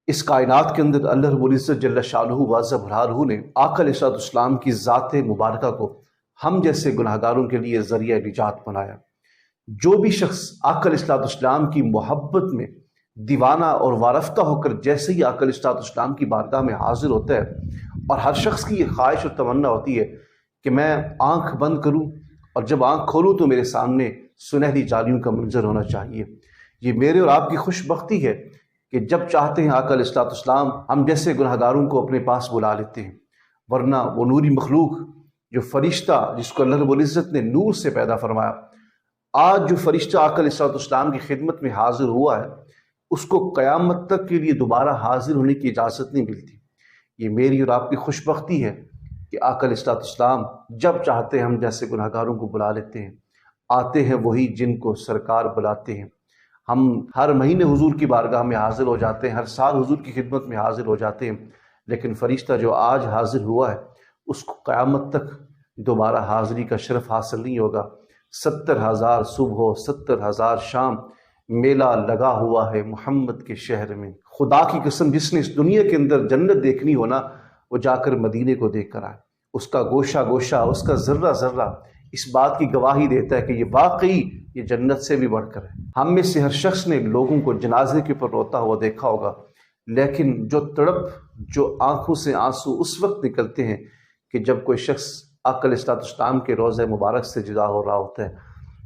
اس کائنات کے اندر اللہ رب العزت جل شانہ واضح برہانہ نے آقا علیہ الصلوۃ والسلام کی ذات مبارکہ کو ہم جیسے گناہگاروں کے لیے ذریعہ نجات بنایا۔ جو بھی شخص آقا علیہ الصلوۃ والسلام کی محبت میں دیوانہ اور وارفتہ ہو کر جیسے ہی آقا علیہ الصلوۃ والسلام کی بارگاہ میں حاضر ہوتا ہے، اور ہر شخص کی یہ خواہش اور تمنا ہوتی ہے کہ میں آنکھ بند کروں اور جب آنکھ کھولوں تو میرے سامنے سنہری جالیوں کا منظر ہونا چاہیے۔ یہ میرے اور آپ کی خوش بختی ہے کہ جب چاہتے ہیں آقا علیہ الصلوۃ والسلام ہم جیسے گناہگاروں کو اپنے پاس بلا لیتے ہیں، ورنہ وہ نوری مخلوق جو فرشتہ جس کو اللہ رب العزت نے نور سے پیدا فرمایا، آج جو فرشتہ آقا علیہ الصلوۃ والسلام کی خدمت میں حاضر ہوا ہے اس کو قیامت تک کے لیے دوبارہ حاضر ہونے کی اجازت نہیں ملتی۔ یہ میری اور آپ کی خوش بختی ہے کہ آقا علیہ الصلوۃ والسلام جب چاہتے ہیں ہم جیسے گناہگاروں کو بلا لیتے ہیں۔ آتے ہیں وہی جن کو سرکار بلاتے ہیں۔ ہم ہر مہینے حضور کی بارگاہ میں حاضر ہو جاتے ہیں، ہر سال حضور کی خدمت میں حاضر ہو جاتے ہیں، لیکن فرشتہ جو آج حاضر ہوا ہے اس کو قیامت تک دوبارہ حاضری کا شرف حاصل نہیں ہوگا۔ 70,000 صبح و 70,000 شام میلہ لگا ہوا ہے محمد کے شہر میں۔ خدا کی قسم، جس نے اس دنیا کے اندر جنت دیکھنی ہونا وہ جا کر مدینے کو دیکھ کر آئے۔ اس کا گوشہ گوشہ، اس کا ذرہ ذرہ اس بات کی گواہی دیتا ہے کہ یہ واقعی یہ جنت سے بھی بڑھ کر ہے۔ ہم میں سے ہر شخص نے لوگوں کو جنازے کے اوپر روتا ہوا دیکھا ہوگا، لیکن جو تڑپ، جو آنکھوں سے آنسو اس وقت نکلتے ہیں کہ جب کوئی شخص آقا علیہ الصلوۃ والسلام کے روضہ مبارک سے جدا ہو رہا ہوتا ہے،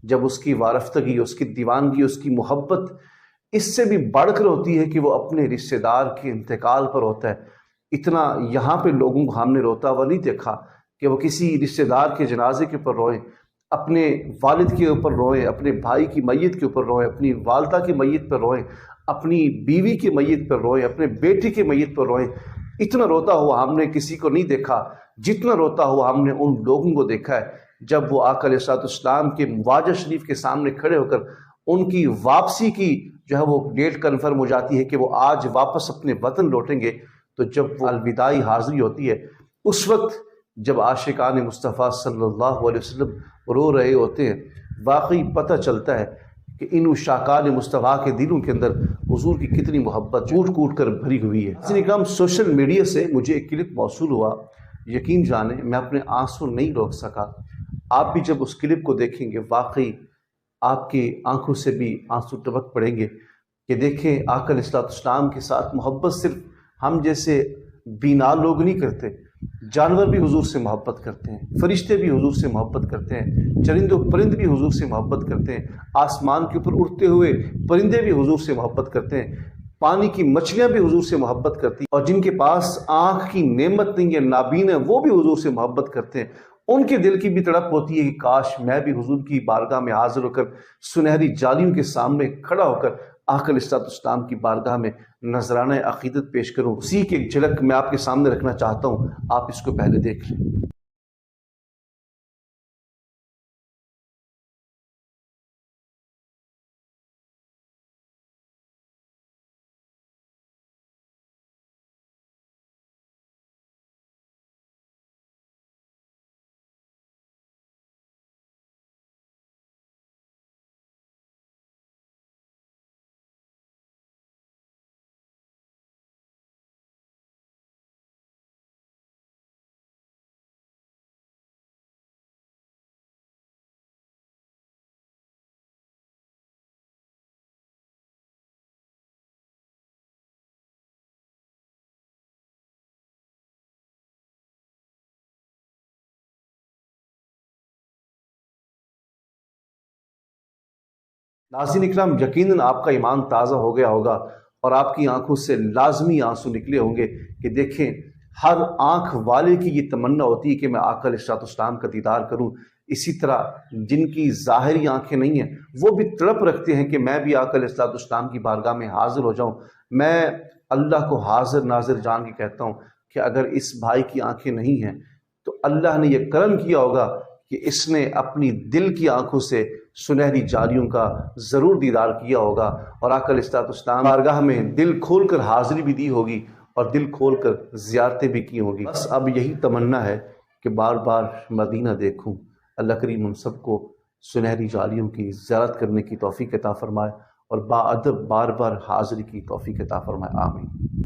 جب اس کی وارفتگی، اس کی دیوانگی، اس کی محبت اس سے بھی بڑھ کر ہوتی ہے کہ وہ اپنے رشتہ دار کے انتقال پر ہوتا ہے۔ اتنا یہاں پہ لوگوں کو ہم نے روتا ہوا نہیں دیکھا کہ وہ کسی رشتہ دار کے جنازے کے اوپر روئیں، اپنے والد کے اوپر روئیں، اپنے بھائی کی میت کے اوپر روئیں، اپنی والدہ کی میت پر روئیں، اپنی بیوی کی میت پر روئیں، اپنے بیٹے کی میت پر روئیں۔ اتنا روتا ہوا ہم نے کسی کو نہیں دیکھا جتنا روتا ہوا ہم نے ان لوگوں کو دیکھا ہے جب وہ آقا علیہ الصلوۃ والسلام کے واجہ شریف کے سامنے کھڑے ہو کر ان کی واپسی کی جو ہے وہ ڈیٹ کنفرم ہو جاتی ہے کہ وہ آج واپس اپنے وطن لوٹیں گے۔ تو جب وہ الوداعی حاضری ہوتی ہے اس وقت جب عاشقان مصطفیٰ صلی اللہ علیہ وسلم رو رہے ہوتے ہیں، واقعی پتہ چلتا ہے کہ ان عشاقان مصطفیٰ کے دلوں کے اندر حضور کی کتنی محبت کوٹ کوٹ کر بھری ہوئی ہے۔ اس لیے سوشل میڈیا سے مجھے ایک کلپ موصول ہوا، یقین جانیں میں اپنے آنسو نہیں روک سکا۔ آپ بھی جب اس کلپ کو دیکھیں گے واقعی آپ کی آنکھوں سے بھی آنسو ٹپک پڑیں گے کہ دیکھیں آقا علیہ الصلوۃ والسلام کے ساتھ محبت صرف ہم جیسے بینا لوگ نہیں کرتے، جانور بھی حضور سے محبت کرتے ہیں، فرشتے بھی حضور سے محبت کرتے ہیں، چرند و پرند بھی حضور سے محبت کرتے ہیں، آسمان کے اوپر اڑتے ہوئے پرندے بھی حضور سے محبت کرتے ہیں، پانی کی مچھلیاں بھی حضور سے محبت کرتی ہیں، اور جن کے پاس آنکھ کی نعمت نہیں ہے، نابین ہے، وہ بھی حضور سے محبت کرتے ہیں۔ ان کے دل کی بھی تڑپ ہوتی ہے کہ کاش میں بھی حضور کی بارگاہ میں حاضر ہو کر سنہری جالیوں کے سامنے کھڑا ہو کر آقا علیہ الصلوۃ والسلام کی بارگاہ میں نذرانہ عقیدت پیش کروں۔ اسی کی ایک جھلک میں آپ کے سامنے رکھنا چاہتا ہوں، آپ اس کو پہلے دیکھ لیں۔ ناظرین اکرام، یقیناً آپ کا ایمان تازہ ہو گیا ہوگا اور آپ کی آنکھوں سے لازمی آنسو نکلے ہوں گے کہ دیکھیں ہر آنکھ والے کی یہ تمنا ہوتی ہے کہ میں آقا علیہ الصلوۃ والسلام کا دیدار کروں۔ اسی طرح جن کی ظاہری آنکھیں نہیں ہیں وہ بھی تڑپ رکھتے ہیں کہ میں بھی آقا علیہ الصلوۃ والسلام کی بارگاہ میں حاضر ہو جاؤں۔ میں اللہ کو حاضر ناظر جان کے کہتا ہوں کہ اگر اس بھائی کی آنکھیں نہیں ہیں تو اللہ نے یہ کرم کیا ہوگا کہ اس نے اپنی دل کی آنکھوں سے سنہری جالیوں کا ضرور دیدار کیا ہوگا، اور آقا علیہ الصلوۃ والسلام بارگاہ میں دل کھول کر حاضری بھی دی ہوگی اور دل کھول کر زیارتیں بھی کی ہوں گی۔ بس اب یہی تمنا ہے کہ بار بار مدینہ دیکھوں۔ اللہ کریم ہم سب کو سنہری جالیوں کی زیارت کرنے کی توفیق عطا فرمائے اور باادب بار بار حاضری کی توفیق عطا فرمائے، آمین۔